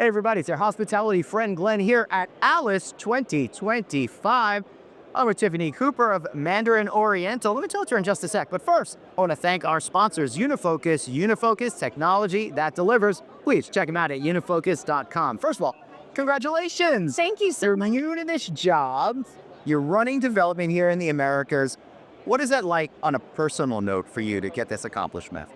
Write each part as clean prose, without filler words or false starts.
Hey everybody, it's your hospitality friend Glenn here at Alice 2025. I'm with Tiffany Cooper of Mandarin Oriental. Let me tell you in just a sec, but first, I want to thank our sponsors, Unifocus. Unifocus, technology that delivers. Please check them out at unifocus.com. First of all, congratulations! Thank you, sir. You're new to this job. You're running development here in the Americas. What is that like on a personal note for you to get this accomplishment?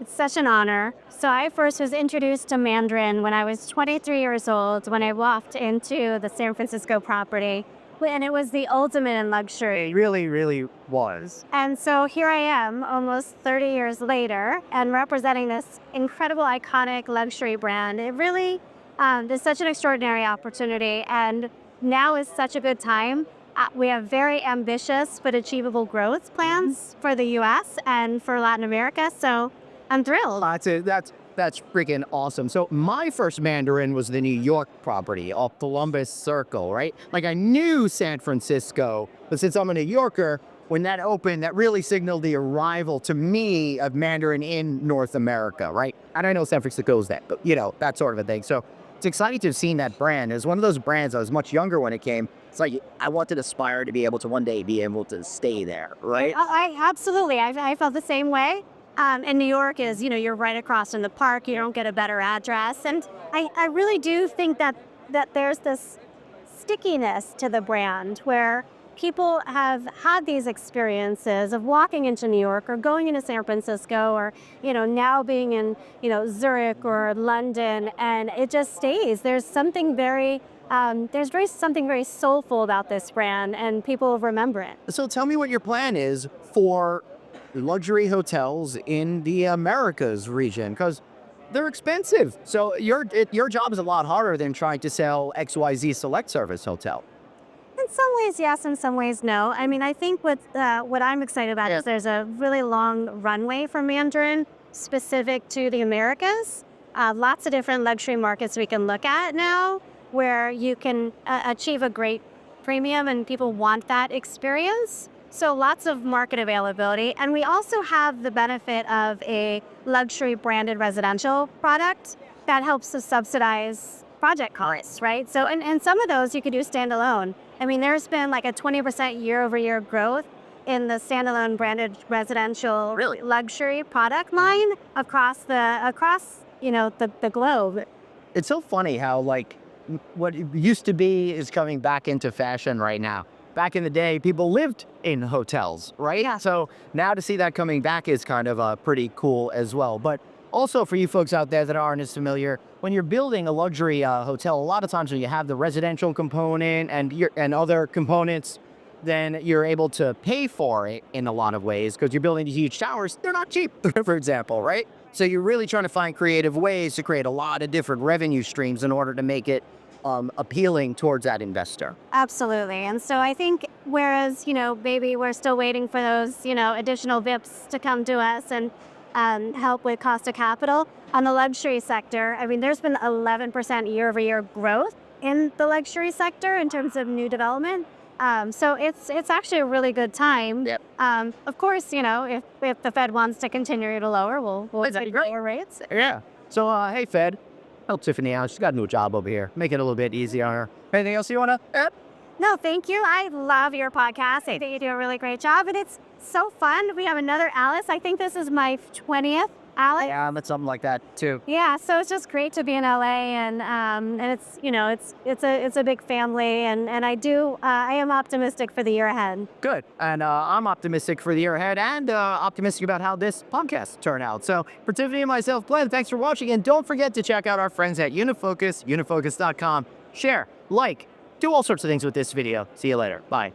It's such an honor. So I first was introduced to Mandarin when I was 23 years old, when I walked into the San Francisco property, and it was the ultimate in luxury. It really, really was. And so here I am, almost 30 years later, and representing this incredible, iconic luxury brand. It really is such an extraordinary opportunity, and now is such a good time. We have very ambitious but achievable growth plans for the U.S. and for Latin America, so I'm thrilled. That's freaking awesome. So my first Mandarin was the New York property off Columbus Circle, right? Like I knew San Francisco, but since I'm a New Yorker, when that opened, that really signaled the arrival to me of Mandarin in North America, right? And I know San Francisco's that, but you know, that sort of a thing. So it's exciting to have seen that brand. It was one of those brands, I was much younger when it came. It's like, I wanted to aspire to be able to one day be able to stay there, right? I absolutely. I felt the same way. And New York is, you're right across from the park. You don't get a better address. And I really do think that there's this stickiness to the brand where people have had these experiences of walking into New York or going into San Francisco or, now being in, Zurich or London, and it just stays. There's something something very soulful about this brand, and people remember it. So tell me what your plan is for luxury hotels in the Americas region, because they're expensive. So your job is a lot harder than trying to sell XYZ select service hotel. In some ways, yes. In some ways, no. I mean, I think what I'm excited about is there's a really long runway for Mandarin specific to the Americas. Lots of different luxury markets we can look at now where you can achieve a great premium and people want that experience. So lots of market availability. And we also have the benefit of a luxury branded residential product that helps to subsidize project costs, right? So, and some of those you could do standalone. I mean, there's been like a 20% year-over-year growth in the standalone branded residential luxury product line across the globe. It's so funny how like what used to be is coming back into fashion right now. Back in the day, people lived in hotels, right? Yeah. So now to see that coming back is kind of pretty cool as well. But also for you folks out there that aren't as familiar, when you're building a luxury hotel, a lot of times when you have the residential component and other components, then you're able to pay for it in a lot of ways because you're building these huge towers. They're not cheap, for example, right? So you're really trying to find creative ways to create a lot of different revenue streams in order to make it appealing towards that investor. Absolutely. And so I think whereas, maybe we're still waiting for those, additional VIPs to come to us and help with cost of capital on the luxury sector. I mean, there's been 11% year-over-year growth in the luxury sector in terms of new development. So it's actually a really good time. Yep. Of course, if the Fed wants to continue to lower, we'll take lower rates. Yeah. So, hey, Fed, help Tiffany out. She's got a new job over here. Make it a little bit easier on her. Anything else you want to add? No, thank you. I love your podcast. I think you do a really great job, and it's so fun. We have another Alice. I think this is my 20th Alice. Yeah, that's something like that too. Yeah, so it's just great to be in LA, and it's it's a big family, and I am optimistic for the year ahead. Good, and I'm optimistic for the year ahead, and optimistic about how this podcast turned out. So for Tiffany and myself, Glenn, thanks for watching, and don't forget to check out our friends at Unifocus, unifocus.com. Share, like, do all sorts of things with this video. See you later. Bye.